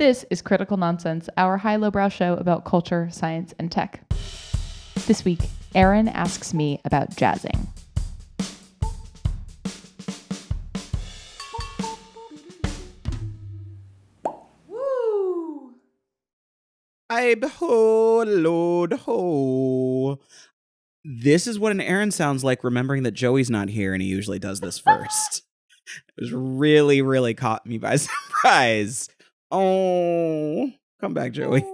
This is Critical Nonsense, our high-lowbrow show about culture, science, and tech. This week, Aaron asks me about jazzing. Woo! I behold, Lord, ho. This is what an Aaron sounds like, remembering that Joey's not here and he usually does this first. It was really, really caught me by surprise. Oh, come back, Joey.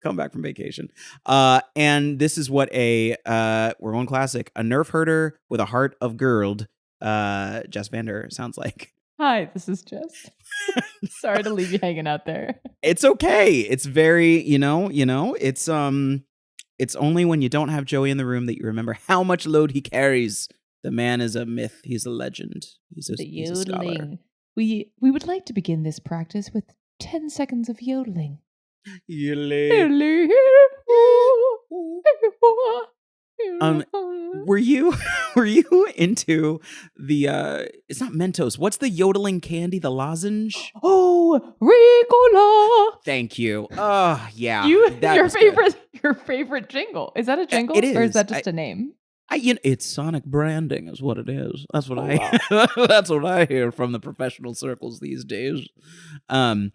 Come back from vacation. And this is what we're going classic, a nerf herder with a heart of gold, Jess Vander sounds like. Hi, this is Jess. Sorry to leave you hanging out there. It's okay. It's very, it's only when you don't have Joey in the room that you remember how much load he carries. The man is a myth. He's a legend. He's a scholar. We would like to begin this practice with 10 seconds of yodeling. Yodeling. Were you into the it's not Mentos. What's the yodeling candy, the lozenge? Oh, Ricola. Thank you. Oh, yeah. Your favorite jingle. Is that a jingle? It is. Or is that just a name? It's Sonic branding is what it is. That's what that's what I hear from the professional circles these days. I'm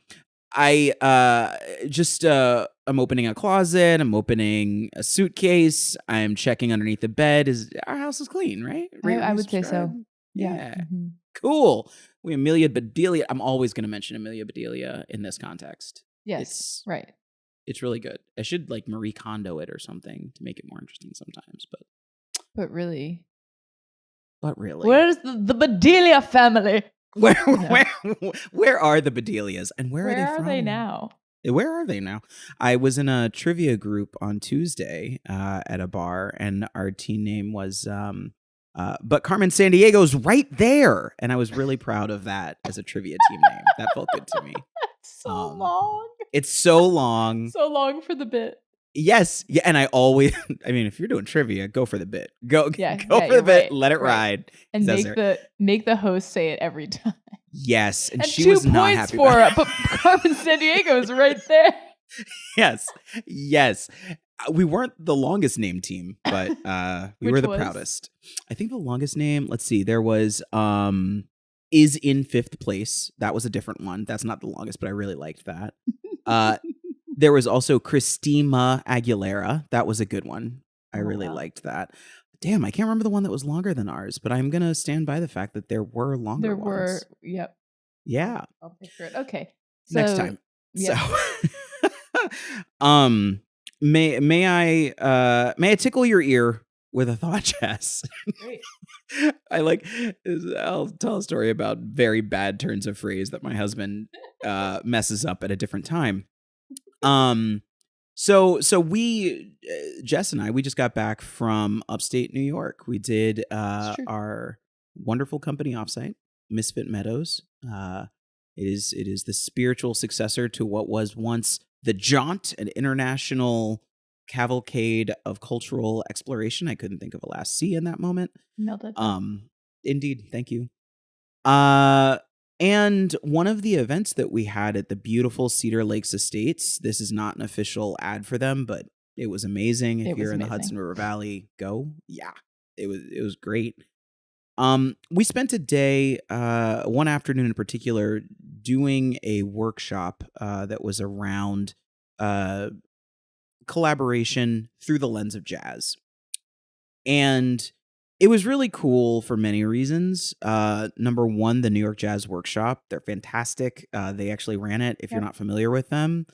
opening a closet. I'm opening a suitcase. I'm checking underneath the bed. Our house is clean, right? I would say so. Yeah. Mm-hmm. Cool. Amelia Bedelia. I'm always going to mention Amelia Bedelia in this context. Yes. Right. It's really good. I should Marie Kondo it or something to make it more interesting sometimes, But really. Where's the Bedelia family? Where are the Bedelias and where are they from? Where are they now? I was in a trivia group on Tuesday at a bar, and our team name was but Carmen Sandiego's right there, and I was really proud of that as a trivia team name. That felt good to me. So long. It's so long. So long for the bit. Yes. Yeah. And I always, if you're doing trivia, go for the bit. Go for the bit. Right, let it ride. And make the host say it every time. Yes. And she 2 was not points happy for it. But Carmen Sandiego is right there. Yes. We weren't the longest named team, but we were the proudest. I think the longest name, let's see, there was is in 5th place. That was a different one. That's not the longest, but I really liked that. There was also Christina Aguilera. That was a good one. I really liked that. Damn, I can't remember the one that was longer than ours, but I'm going to stand by the fact that there were longer ones. Yep. Yeah. I'll picture it. Okay. Next time. Yep. So, may I tickle your ear with a thought, Jess? Great. I'll tell a story about very bad turns of phrase that my husband messes up at a different time. So we, Jess and I, we just got back from upstate New York. We did our wonderful company offsite, Misfit Meadows. It is the spiritual successor to what was once the Jaunt, an international cavalcade of cultural exploration. I couldn't think of a last C in that moment. Melted. Indeed. Thank you. And one of the events that we had at the beautiful Cedar Lakes Estates, this is not an official ad for them, but it was amazing. If you're in the Hudson River Valley, go. Yeah, it was great. We spent a day, one afternoon in particular, doing a workshop that was around collaboration through the lens of jazz. And it was really cool for many reasons. Number one, the New York Jazz Workshop. They're fantastic. They actually ran it. If you're not familiar with them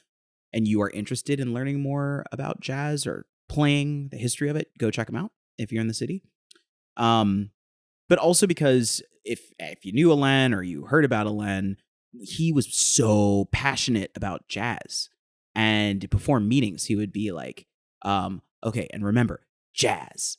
and you are interested in learning more about jazz or playing the history of it, go check them out if you're in the city. But also because if you knew Alain or you heard about Alain, he was so passionate about jazz. And before meetings, he would be like, okay, and remember, jazz.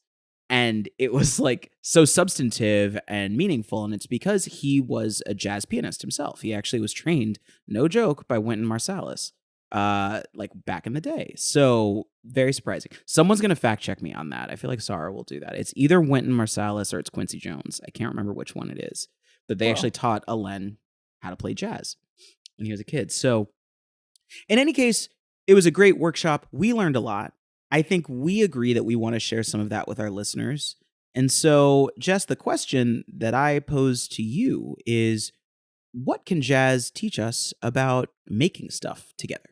And it was so substantive and meaningful. And it's because he was a jazz pianist himself. He actually was trained, no joke, by Wynton Marsalis, back in the day. So very surprising. Someone's going to fact check me on that. I feel like Sarah will do that. It's either Wynton Marsalis or it's Quincy Jones. I can't remember which one it is. But they actually taught Alain how to play jazz when he was a kid. So In any case, it was a great workshop. We learned a lot. I think we agree that we want to share some of that with our listeners. And so, Jess, the question that I pose to you is, what can jazz teach us about making stuff together?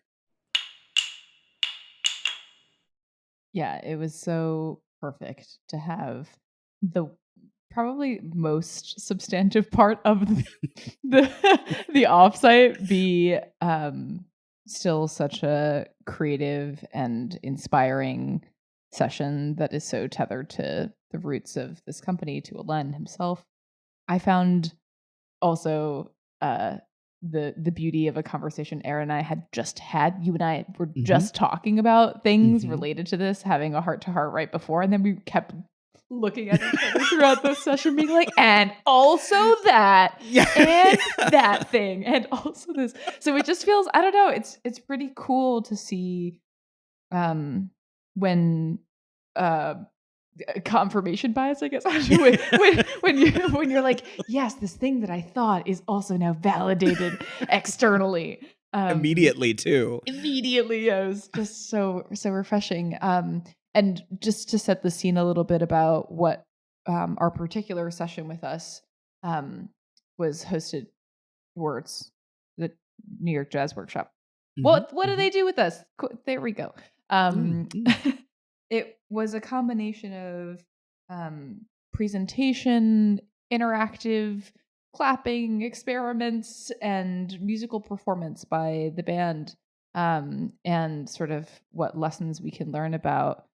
Yeah, it was so perfect to have the probably most substantive part of the the offsite be still such a creative and inspiring session that is so tethered to the roots of this company, to Alen himself. I found also the beauty of a conversation Aaron and I had just had. You and I were just talking about things related to this, having a heart to heart right before, and then we kept looking at each other throughout the session, being like, and also that, and that thing, and also this. So it just feels, I don't know, it's pretty cool to see when confirmation bias, I guess. when you're like, yes, this thing that I thought is also now validated externally. Immediately too. Immediately, yeah, it was just so refreshing. And just to set the scene a little bit about what our particular session with us was hosted towards the New York Jazz Workshop. What do they do with us? There we go. It was a combination of presentation, interactive, clapping, experiments, and musical performance by the band, and sort of what lessons we can learn about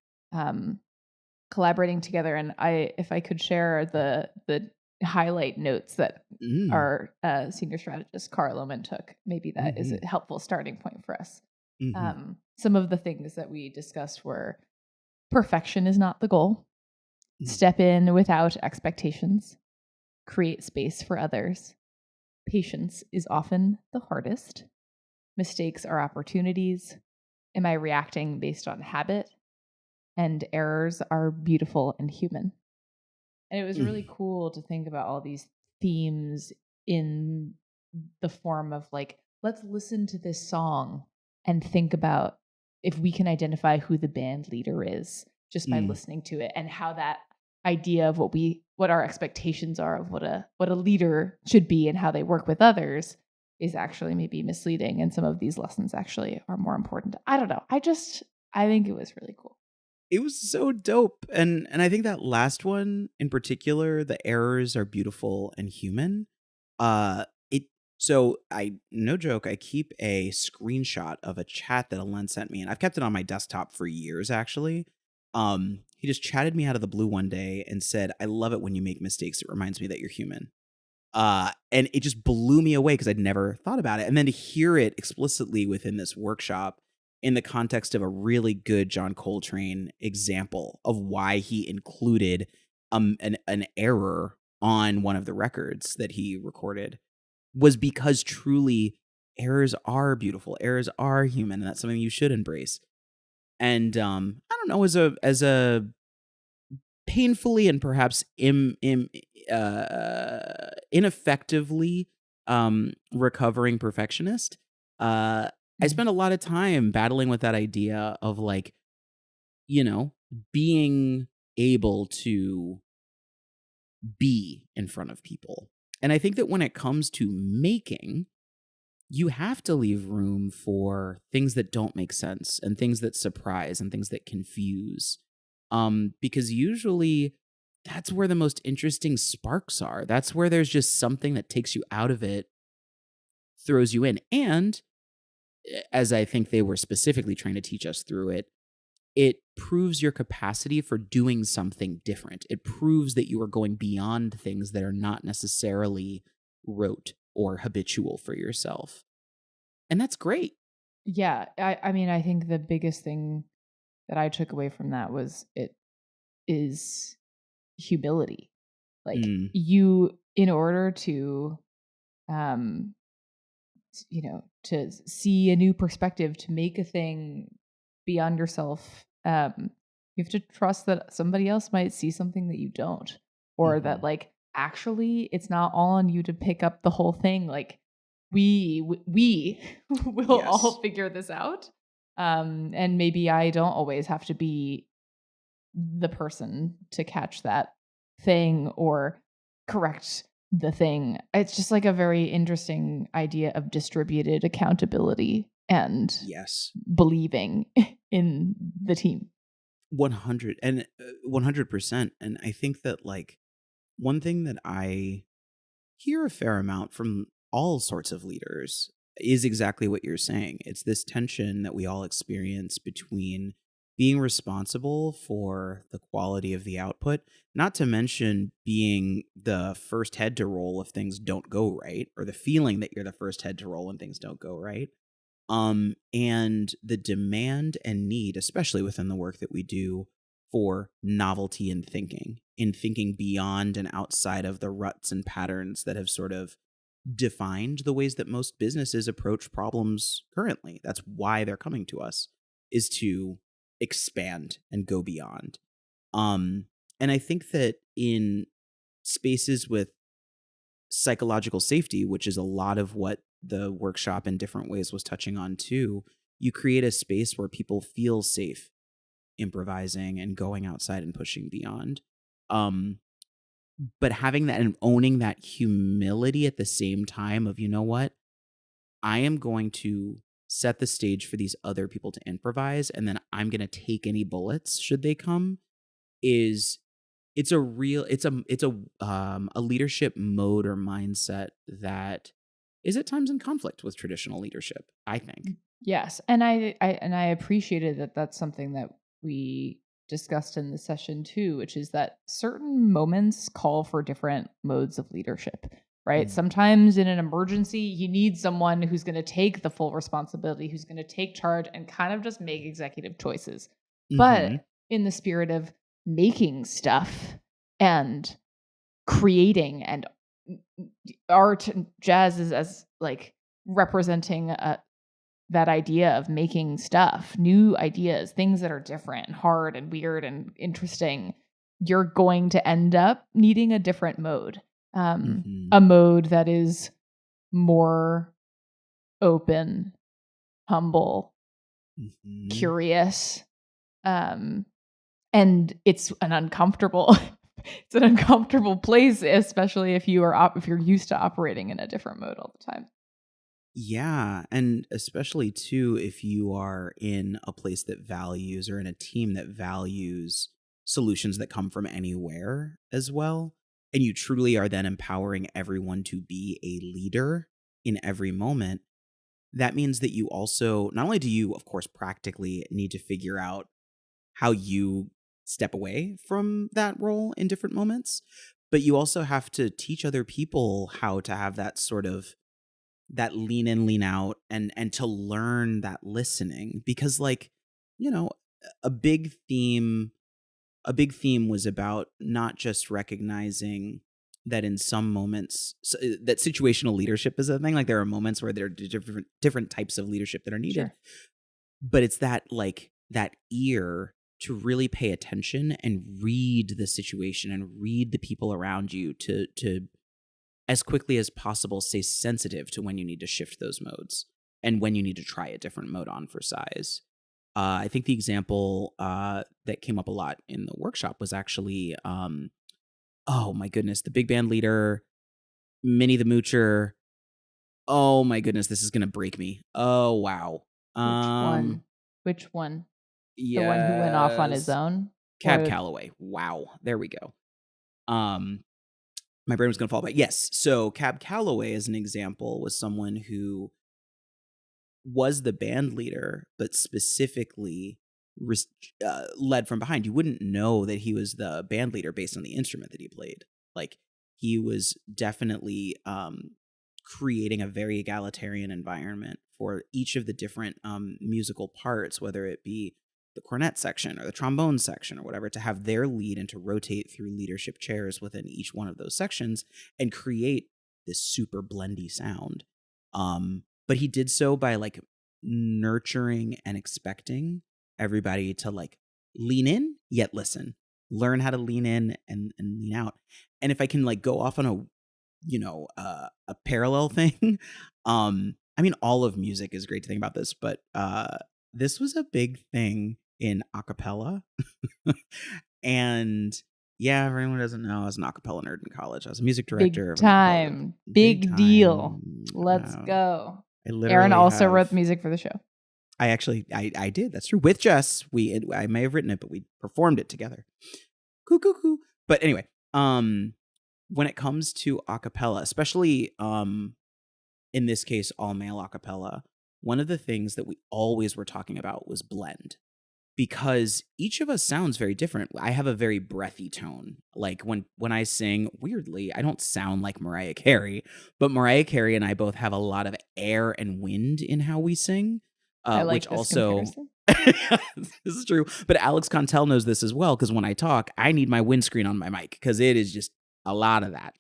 collaborating together. And if I could share the highlight notes that our senior strategist Carl Lohman took, maybe that is a helpful starting point for us. Some of the things that we discussed were: perfection is not the goal. Step in without expectations. Create space for others. Patience is often the hardest. Mistakes are opportunities. Am I reacting based on habit? And errors are beautiful and human. And it was really cool to think about all these themes in the form of like, let's listen to this song and think about if we can identify who the band leader is just by listening to it, and how that idea of what our expectations are of what a leader should be and how they work with others is actually maybe misleading, and some of these lessons actually are more important. I don't know. I think it was really cool. It was so dope. And I think that last one in particular, the errors are beautiful and human. So no joke, I keep a screenshot of a chat that Alen sent me, and I've kept it on my desktop for years, actually. He just chatted me out of the blue one day and said, "I love it when you make mistakes. It reminds me that you're human." And it just blew me away because I'd never thought about it. And then to hear it explicitly within this workshop in the context of a really good John Coltrane example of why he included an error on one of the records that he recorded was because truly errors are beautiful. Errors are human, and that's something you should embrace. And I don't know, as a painfully and perhaps ineffectively recovering perfectionist, I spent a lot of time battling with that idea of like, being able to be in front of people. And I think that when it comes to making, you have to leave room for things that don't make sense and things that surprise and things that confuse. Because usually that's where the most interesting sparks are. That's where there's just something that takes you out of it, throws you in. And as I think they were specifically trying to teach us through it, it proves your capacity for doing something different. It proves that you are going beyond things that are not necessarily rote or habitual for yourself. And that's great. Yeah. I mean, I think the biggest thing that I took away from that was it is humility. Like you, in order to, to see a new perspective, to make a thing beyond yourself, you have to trust that somebody else might see something that you don't, or that like actually it's not all on you to pick up the whole thing. Like we will Yes. all figure this out. And maybe I don't always have to be the person to catch that thing or correct the thing. It's just like a very interesting idea of distributed accountability and Yes. believing in the team. 100%. And I think that like one thing that I hear a fair amount from all sorts of leaders is exactly what you're saying. It's this tension that we all experience between being responsible for the quality of the output, not to mention being the first head to roll if things don't go right, or the feeling that you're the first head to roll when things don't go right. And the demand and need, especially within the work that we do, for novelty in thinking beyond and outside of the ruts and patterns that have sort of defined the ways that most businesses approach problems currently. That's why they're coming to us, is to expand and go beyond. And I think that in spaces with psychological safety, which is a lot of what the workshop in different ways was touching on too, you create a space where people feel safe improvising and going outside and pushing beyond. But having that and owning that humility at the same time of, you know what, I am going to set the stage for these other people to improvise, and then I'm going to take any bullets should they come, is it's a leadership mode or mindset that is at times in conflict with traditional leadership, I think. Yes, and I appreciated that that's something that we discussed in the session too, which is that certain moments call for different modes of leadership, right? Sometimes in an emergency, you need someone who's going to take the full responsibility, who's going to take charge and kind of just make executive choices. But in the spirit of making stuff and creating and art and jazz is as like representing that idea of making stuff, new ideas, things that are different and hard and weird and interesting, you're going to end up needing a different mode. A mode that is more open, humble, curious. And it's an uncomfortable place, especially if you're used to operating in a different mode all the time. Yeah, and especially too if you are in a place that values, or in a team that values, solutions that come from anywhere as well, and you truly are then empowering everyone to be a leader in every moment. That means that you also, not only do you of course practically need to figure out how you step away from that role in different moments, but you also have to teach other people how to have that sort of that lean in, lean out, and to learn that listening. Because like, you know, a big theme was about not just recognizing that in some moments that situational leadership is a thing. Like there are moments where there are different types of leadership that are needed. Sure. But it's that like that ear to really pay attention and read the situation and read the people around you to as quickly as possible stay sensitive to when you need to shift those modes and when you need to try a different mode on for size. I think the example that came up a lot in the workshop was actually, oh my goodness, the big band leader, Minnie the Moocher. Oh my goodness, this is going to break me. Oh, wow. Which one? Yes. The one who went off on his own? Cab Calloway. Wow. There we go. My brain was going to fall back. Yes. So Cab Calloway, as an example, was someone who was the band leader, but specifically led from behind. You wouldn't know that he was the band leader based on the instrument that he played. Like he was definitely creating a very egalitarian environment for each of the different musical parts, whether it be the cornet section or the trombone section or whatever, to have their lead and to rotate through leadership chairs within each one of those sections and create this super blendy sound. But he did so by like nurturing and expecting everybody to like lean in yet listen, learn how to lean in and lean out. And if I can like go off on a a parallel thing. I mean, all of music is great to think about this, but this was a big thing in acapella. And yeah, for anyone who doesn't know, I was an acapella nerd in college. I was a music director. Big time. Big deal. Let's go. Aaron also wrote the music for the show. I did. That's true. With Jess, I may have written it, but we performed it together. Coo. But anyway, when it comes to acapella, especially in this case, all male acapella, one of the things that we always were talking about was blend. Because each of us sounds very different. I have a very breathy tone. Like when I sing, weirdly, I don't sound like Mariah Carey, but Mariah Carey and I both have a lot of air and wind in how we sing. I like which this also comparison. This is true. But Alex Contel knows this as well, because when I talk, I need my windscreen on my mic because it is just a lot of that.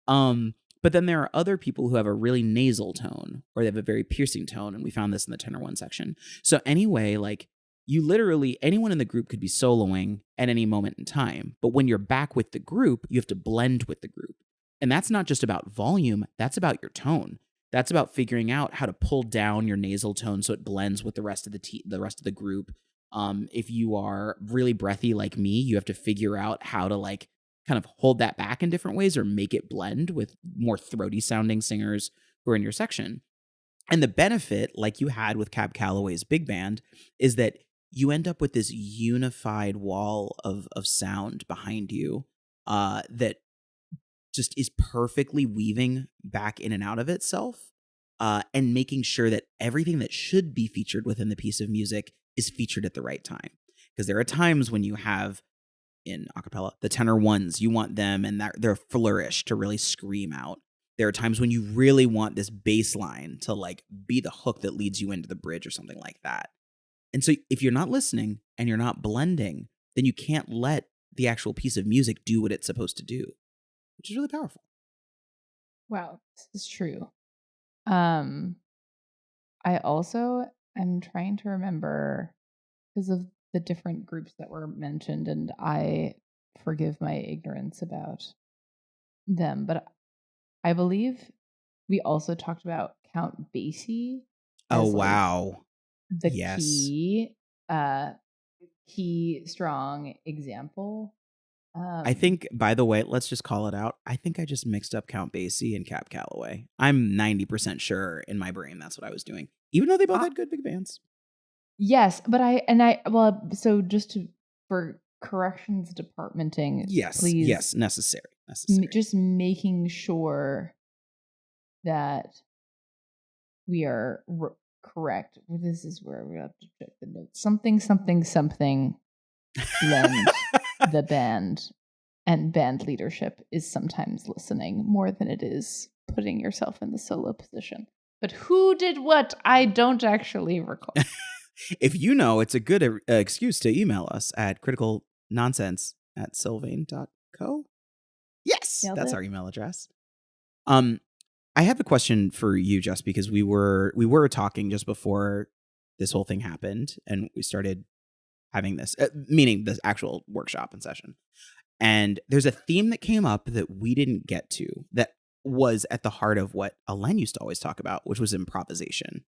But then there are other people who have a really nasal tone, or they have a very piercing tone, and we found this in the tenor one section. So anyway, like, you literally, anyone in the group could be soloing at any moment in time. But when you're back with the group, you have to blend with the group. And that's not just about volume, that's about your tone. That's about figuring out how to pull down your nasal tone so it blends with the rest of the group. If you are really breathy like me, you have to figure out how to like kind of hold that back in different ways or make it blend with more throaty sounding singers who are in your section. And the benefit, like you had with Cab Calloway's big band, is that you end up with this unified wall of sound behind you that just is perfectly weaving back in and out of itself and making sure that everything that should be featured within the piece of music is featured at the right time. Because there are times when you have, in acapella, the tenor ones, you want them and their flourish to really scream out. There are times when you really want this bass line to like be the hook that leads you into the bridge or something like that. And so if you're not listening and you're not blending, then you can't let the actual piece of music do what it's supposed to do, which is really powerful. Wow, this is true. I also am trying to remember, because of the different groups that were mentioned, and I forgive my ignorance about them, but I believe we also talked about Count Basie. Oh, wow. The key strong example. I think, by the way, let's just call it out. I think I just mixed up Count Basie and Cab Calloway. I'm 90% sure in my brain that's what I was doing, even though they both had good big bands. Yes, but so just for corrections departmenting, yes, please. Yes, necessary. Just making sure that we are correct. This is where we have to check the notes. Something blend the band, and band leadership is sometimes listening more than it is putting yourself in the solo position. But who did what? I don't actually recall. If you know, it's a good excuse to email us at criticalnonsense@sylvain.co. Yes, that's our email address. I have a question for you, Jess, because we were talking just before this whole thing happened, and we started having this, meaning this actual workshop and session. And there's a theme that came up that we didn't get to that was at the heart of what Alen used to always talk about, which was improvisation.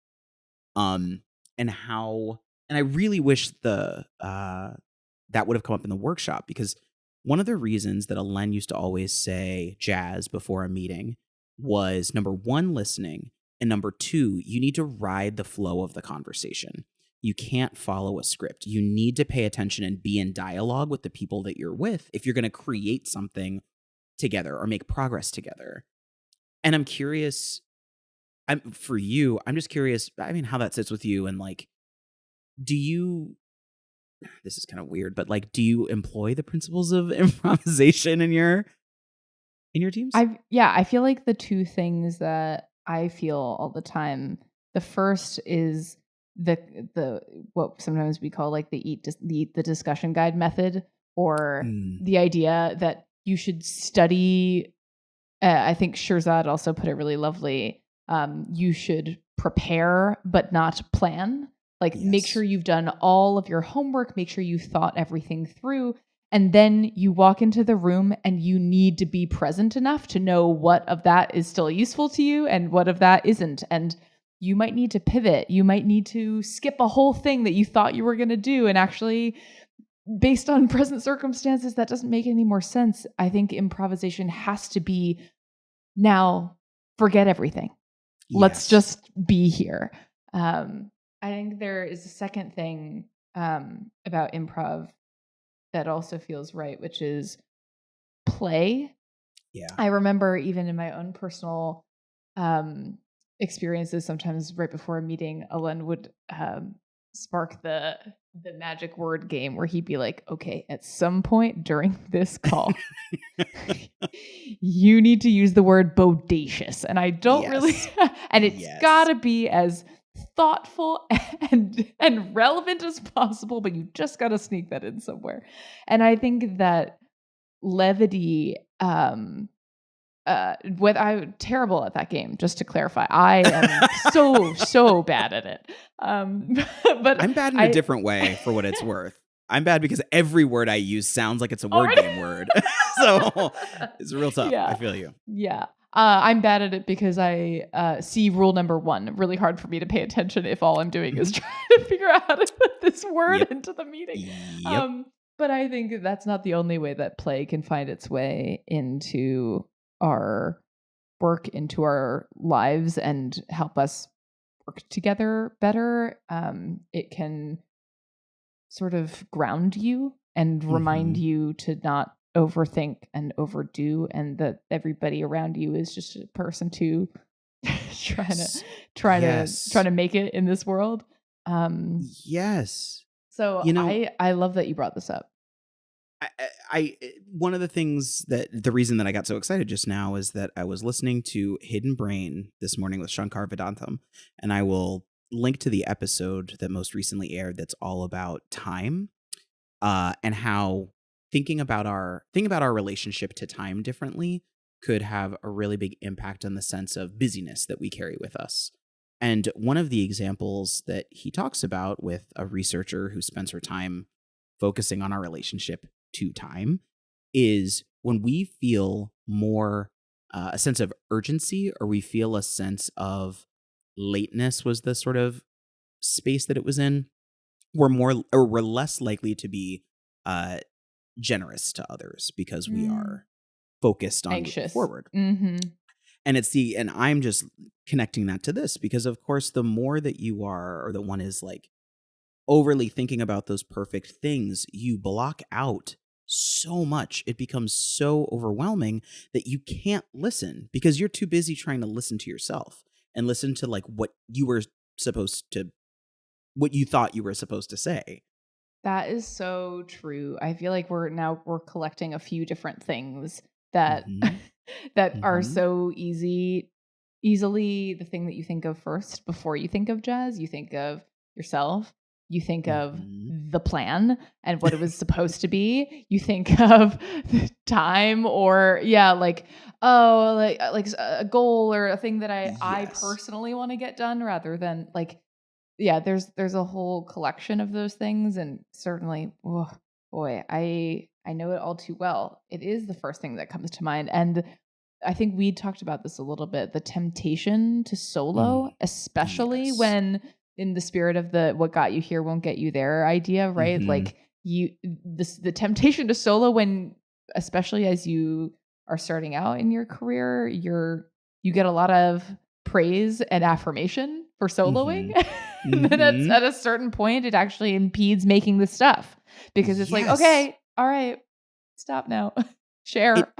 And I really wish that would have come up in the workshop, because one of the reasons that Alen used to always say jazz before a meeting was, number one, listening, and number two, you need to ride the flow of the conversation. You can't follow a script. You need to pay attention and be in dialogue with the people that you're with if you're going to create something together or make progress together. And I'm curious, for you, I'm just curious, I mean, how that sits with you, and like, this is kind of weird, but like, do you employ the principles of improvisation in your teams? I feel like the two things that I feel all the time, the first is the what sometimes we call like the eat the discussion guide method, or the idea that you should study. I think Shirzad also put it really lovely. You should prepare but not plan. Like, yes. Make sure you've done all of your homework. Make sure you thought everything through. And then you walk into the room and you need to be present enough to know what of that is still useful to you and what of that isn't. And you might need to pivot. You might need to skip a whole thing that you thought you were going to do. And actually, based on present circumstances, that doesn't make any more sense. I think improvisation has to be, now forget everything. Yes. Let's just be here. I think there is a second thing about improv that also feels right, which is play. Yeah. I remember even in my own personal experiences, sometimes right before a meeting, Ellen would spark the magic word game where he'd be like, okay, at some point during this call, you need to use the word bodacious. And I don't really, and it's gotta be as thoughtful and relevant as possible, but you just gotta sneak that in somewhere. And I think that levity, I'm terrible at that game, just to clarify. I am so bad at it. But I'm bad in a different way, for what it's worth. I'm bad because every word I use sounds like it's a word game word. So it's real tough. Yeah. I feel you. Yeah. I'm bad at it because I see rule number 1. Really hard for me to pay attention if all I'm doing is trying to figure out how to put this word into the meeting. Yep. But I think that's not the only way that play can find its way into our work, into our lives, and help us work together better. It can sort of ground you and remind you to not overthink and overdo, and that everybody around you is just a person to try to make it in this world. Yes. So I love that you brought this up. I one of the things the reason that I got so excited just now is that I was listening to Hidden Brain this morning with Shankar Vedantam, and I will link to the episode that most recently aired that's all about time, and how thinking about our relationship to time differently could have a really big impact on the sense of busyness that we carry with us. And one of the examples that he talks about with a researcher who spends her time focusing on our relationship to time is when we feel more a sense of urgency, or we feel a sense of lateness was the sort of space that it was in, we're less likely to be generous to others because we are focused on moving forward. And I'm just connecting that to this because, of course, the more that you are, or that one is like overly thinking about those perfect things, you block out so much. It becomes so overwhelming that you can't listen because you're too busy trying to listen to yourself and listen to like what you thought you were supposed to say. That is so true. I feel like we're collecting a few different things that that are so easily the thing that you think of first before you think of jazz. You think of yourself. You think of the plan and what it was supposed to be. You think of the time, or like a goal or a thing that I personally want to get done, rather than like, there's a whole collection of those things. And certainly, I know it all too well. It is the first thing that comes to mind. And I think we talked about this a little bit, the temptation to solo, especially when, in the spirit of the what got you here won't get you there idea, right? Like the temptation to solo, when, especially as you are starting out in your career, you get a lot of praise and affirmation for soloing. And then at a certain point, it actually impedes making the stuff because it's like, okay, all right, stop now, share.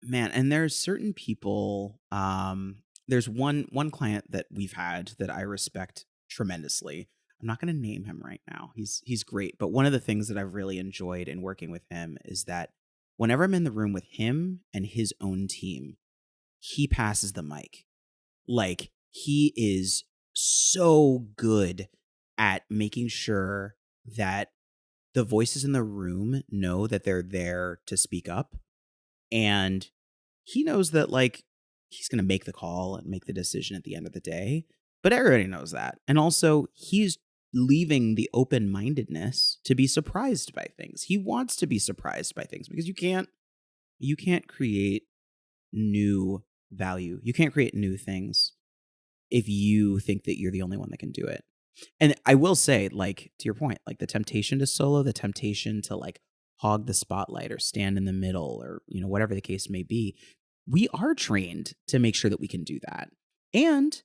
Man, and there's certain people. There's one client that we've had that I respect tremendously. I'm not going to name him right now. He's great, but one of the things that I've really enjoyed in working with him is that whenever I'm in the room with him and his own team, he passes the mic. Like, he is so good at making sure that the voices in the room know that they're there to speak up, and he knows that like he's going to make the call and make the decision at the end of the day. But everybody knows that. And also, he's leaving the open-mindedness to be surprised by things. He wants to be surprised by things because you can't create new value. You can't create new things if you think that you're the only one that can do it. And I will say, like, to your point, like the temptation to solo, the temptation to like hog the spotlight or stand in the middle or, whatever the case may be, we are trained to make sure that we can do that. And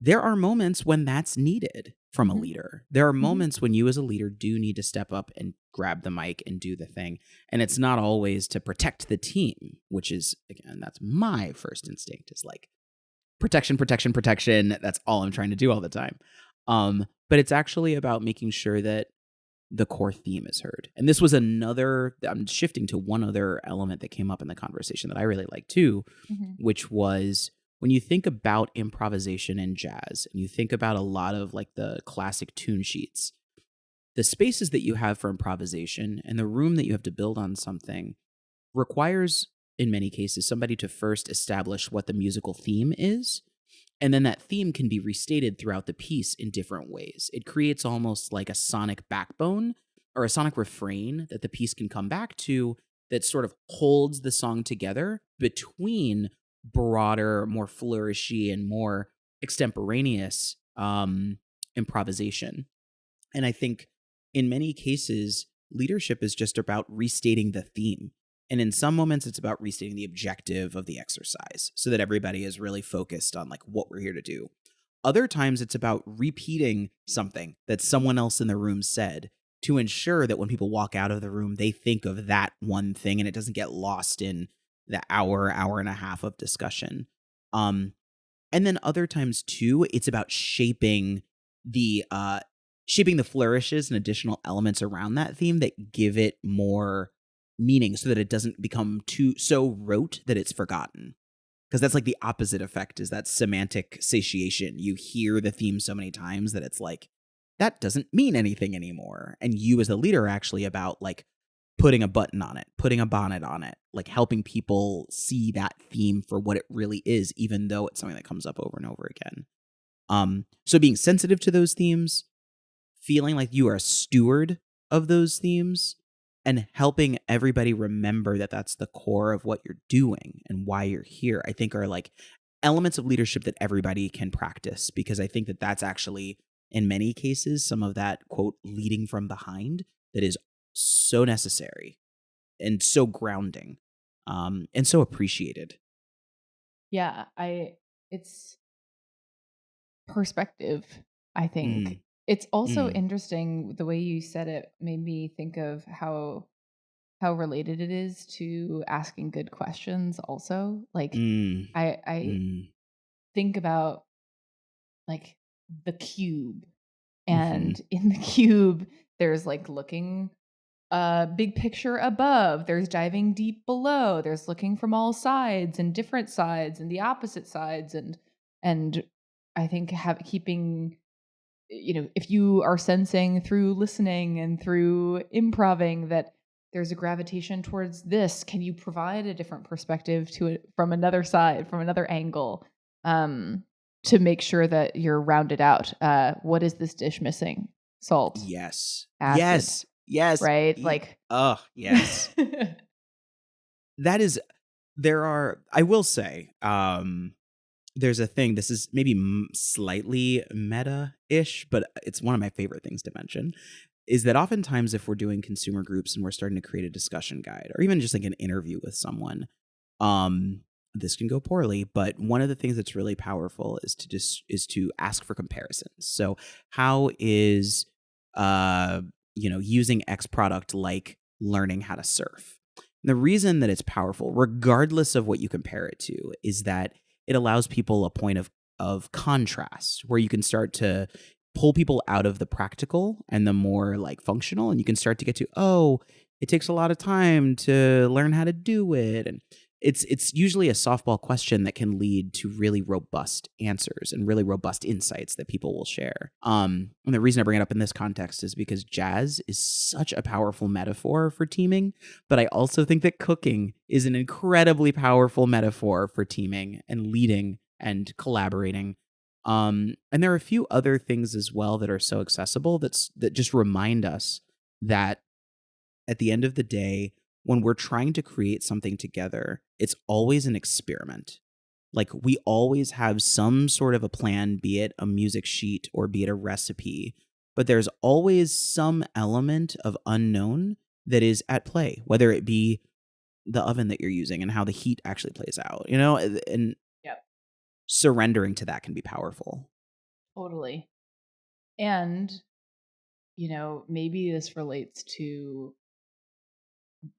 there are moments when that's needed from a leader. There are moments when you as a leader do need to step up and grab the mic and do the thing. And it's not always to protect the team, which is, again, that's my first instinct is like protection, protection, protection. That's all I'm trying to do all the time. But it's actually about making sure that the core theme is heard. And this was I'm shifting to one other element that came up in the conversation that I really like too, which was when you think about improvisation in jazz and you think about a lot of like the classic tune sheets, the spaces that you have for improvisation and the room that you have to build on something requires, in many cases, somebody to first establish what the musical theme is. And then that theme can be restated throughout the piece in different ways. It creates almost like a sonic backbone or a sonic refrain that the piece can come back to that sort of holds the song together between broader, more flourishy, and more extemporaneous improvisation. And I think in many cases, leadership is just about restating the theme. And in some moments, it's about restating the objective of the exercise so that everybody is really focused on like what we're here to do. Other times, it's about repeating something that someone else in the room said to ensure that when people walk out of the room, they think of that one thing and it doesn't get lost in the hour and a half of discussion. And then other times too, it's about shaping the flourishes and additional elements around that theme that give it more meaning so that it doesn't become so rote that it's forgotten. Because that's like the opposite effect is that semantic satiation. You hear the theme so many times that it's like, that doesn't mean anything anymore. And you as a leader are actually about like putting a button on it, putting a bonnet on it, like helping people see that theme for what it really is, even though it's something that comes up over and over again. So being sensitive to those themes, feeling like you are a steward of those themes, and helping everybody remember that that's the core of what you're doing and why you're here, I think are like elements of leadership that everybody can practice, because I think that that's actually, in many cases, some of that, quote, leading from behind that is so necessary and so grounding and so appreciated. Yeah, it's perspective, I think. It's also interesting the way you said it made me think of how related it is to asking good questions also. Like I think about like the cube, and in the cube there's like looking big picture above, there's diving deep below, there's looking from all sides and different sides and the opposite sides, and I think keeping, if you are sensing through listening and through improving that there's a gravitation towards this, can you provide a different perspective to it from another side, from another angle, to make sure that you're rounded out? What is this dish missing? Salt. Yes. Acid. Yes. Right? Yes. I will say, there's a thing, this is maybe slightly meta-ish, but it's one of my favorite things to mention, is that oftentimes if we're doing consumer groups and we're starting to create a discussion guide or even just like an interview with someone, this can go poorly, but one of the things that's really powerful is to ask for comparisons. So how is using X product like learning how to surf? And the reason that it's powerful, regardless of what you compare it to, is that it allows people a point of contrast where you can start to pull people out of the practical and the more like functional, and you can start to get to, it takes a lot of time to learn how to do it. And it's usually a softball question that can lead to really robust answers and really robust insights that people will share. And the reason I bring it up in this context is because jazz is such a powerful metaphor for teaming, but I also think that cooking is an incredibly powerful metaphor for teaming and leading and collaborating. And there are a few other things as well that are so accessible that just remind us that at the end of the day, when we're trying to create something together, it's always an experiment. Like, we always have some sort of a plan, be it a music sheet or be it a recipe, but there's always some element of unknown that is at play, whether it be the oven that you're using and how the heat actually plays out, and Yep. surrendering to that can be powerful. Totally. And, maybe this relates to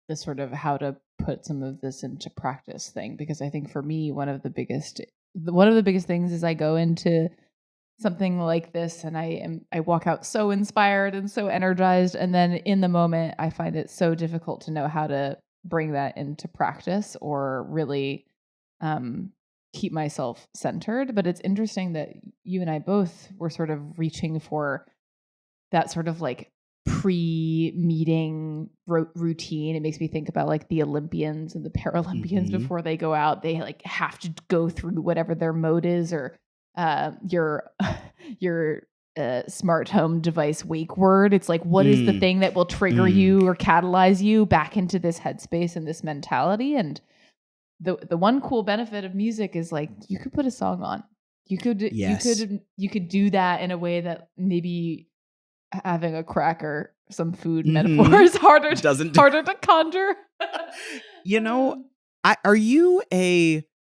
the sort of how to put some of this into practice thing, because I think for me, one of the biggest things is I go into something like this and I walk out so inspired and so energized, and then in the moment I find it so difficult to know how to bring that into practice or really keep myself centered. But it's interesting that you and I both were sort of reaching for that sort of like pre-meeting routine. It makes me think about like the Olympians and the Paralympians before they go out. They like have to go through whatever their mode is, or your smart home device wake word. It's like, what is the thing that will trigger you or catalyze you back into this headspace and this mentality? And the one cool benefit of music is like you could put a song on. You could do that in a way that maybe having a cracker, some food metaphor is harder to conjure.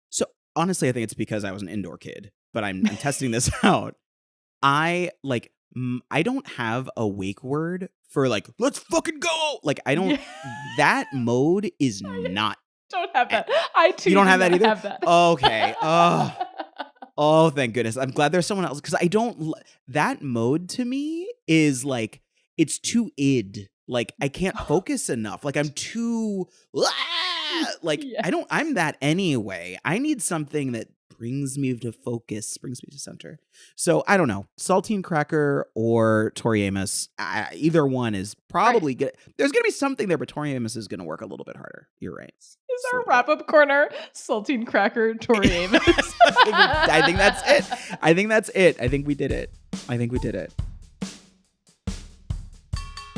So honestly, I think it's because I was an indoor kid, but I'm testing this out. I don't have a wake word for like, let's fucking go. Like, I don't, that mode is not. Don't have that. I too. You don't have that either? Have that. Okay. Oh, thank goodness. I'm glad there's someone else, because I don't, that mode to me is like, it's too id. Like, I can't focus enough. Like, I'm too, I'm that anyway. I need something that brings me to focus, brings me to center. So I don't know, saltine cracker or Tori Amos, either one is probably good. There's going to be something there, but Tori Amos is going to work a little bit harder. You're right. Is our wrap-up corner saltine cracker, Tori Amos? I think that's it. I think we did it.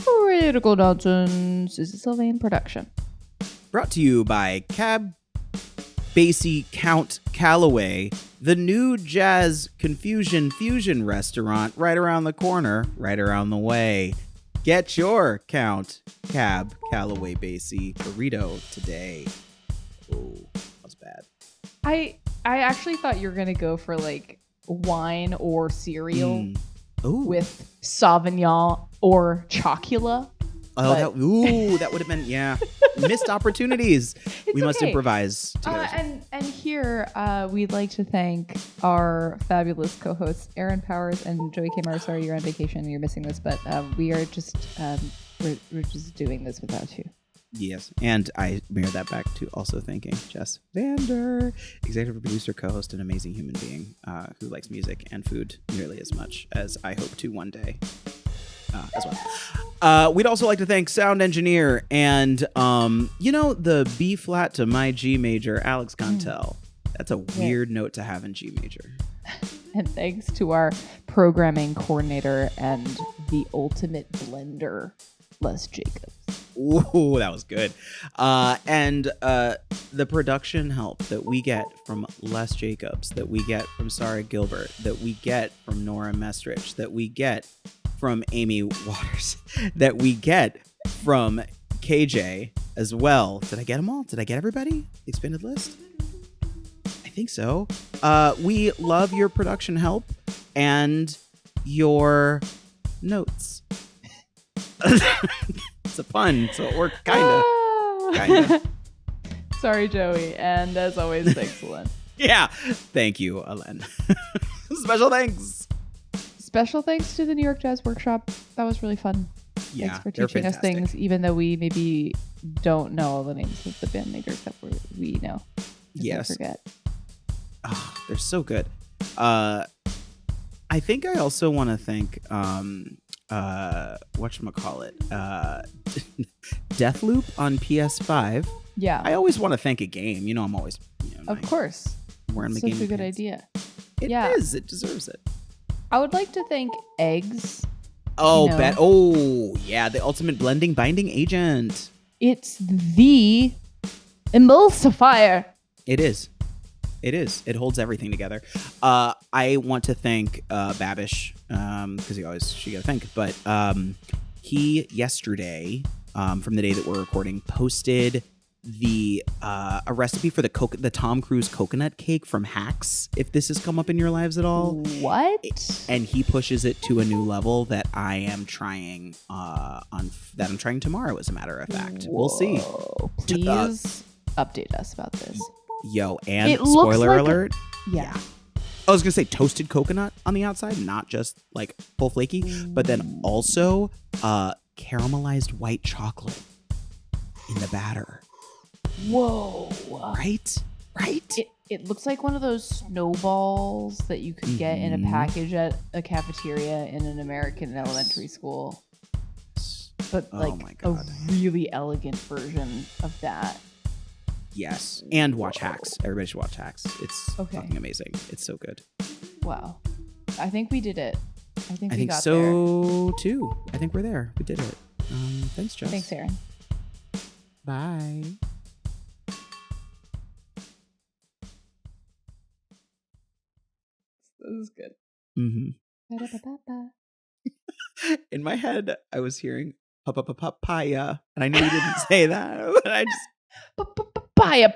Critical Nonsense is a Sylvain production. Brought to you by Cab Basie Count Calloway, the new jazz confusion fusion restaurant right around the corner, right around the way. Get your Count Cab Calloway Basie burrito today. Oh, that was bad. I actually thought you were going to go for like wine or cereal with Sauvignon or Chocula. Oh, that would have been, missed opportunities. We must improvise together. And here, we'd like to thank our fabulous co-hosts, Aaron Powers and Joey K. Sorry, you're on vacation and you're missing this, but we are just, we're just doing this without you. Yes, and I mirror that back to also thanking Jess Vander, executive producer, co-host, an amazing human being who likes music and food nearly as much as I hope to one day. As well. We'd also like to thank sound engineer and, the B flat to my G major, Alex Contel. That's a weird note to have in G major. And thanks to our programming coordinator and the ultimate blender, Les Jacobs. Ooh, that was good. And the production help that we get from Les Jacobs, that we get from Sarah Gilbert, that we get from Nora Mestrich, that we get from Amy Waters, that we get from KJ as well. Did I get them all? Did I get everybody? The expanded list? I think so. We love your production help and your notes. It's a pun, so it worked kinda. Sorry, Joey, and as always, thanks, Alen. Yeah, thank you, Alen. Special thanks. Special thanks to the New York Jazz Workshop. That was really fun. Yeah, thanks for teaching us things, even though we maybe don't know all the names of the band leaders that we know. Yes. I forget. Oh, they're so good. I think I also want to thank whatchamacallit, Deathloop on PS5. Yeah. I always want to thank a game. I'm always of course. Wearing the Such game a good pants. idea. It is. It deserves it. I would like to thank eggs. Oh, yeah, the ultimate blending binding agent. It's the emulsifier. It is. It holds everything together. I want to thank Babish because she got to think, but he yesterday, from the day that we're recording, posted a recipe for the Tom Cruise coconut cake from Hacks. If this has come up in your lives at all, what? And he pushes it to a new level that I am trying I'm trying tomorrow. As a matter of fact, we'll see. Please update us about this. Yo, and spoiler alert. Yeah. I was gonna say toasted coconut on the outside, not just like full flaky, but then also caramelized white chocolate in the batter. Whoa. Right? It looks like one of those snowballs that you could get in a package at a cafeteria in an American elementary school. But like a really elegant version of that. Yes. And watch Hacks. Everybody should watch Hacks. It's fucking amazing. It's so good. Wow. I think we did it. I think got so there. Too. I think we're there. We did it. Thanks, Jess. Thanks, Aaron. Bye. This is good. In my head, I was hearing papaya, and I knew you didn't say that, but I just papaya.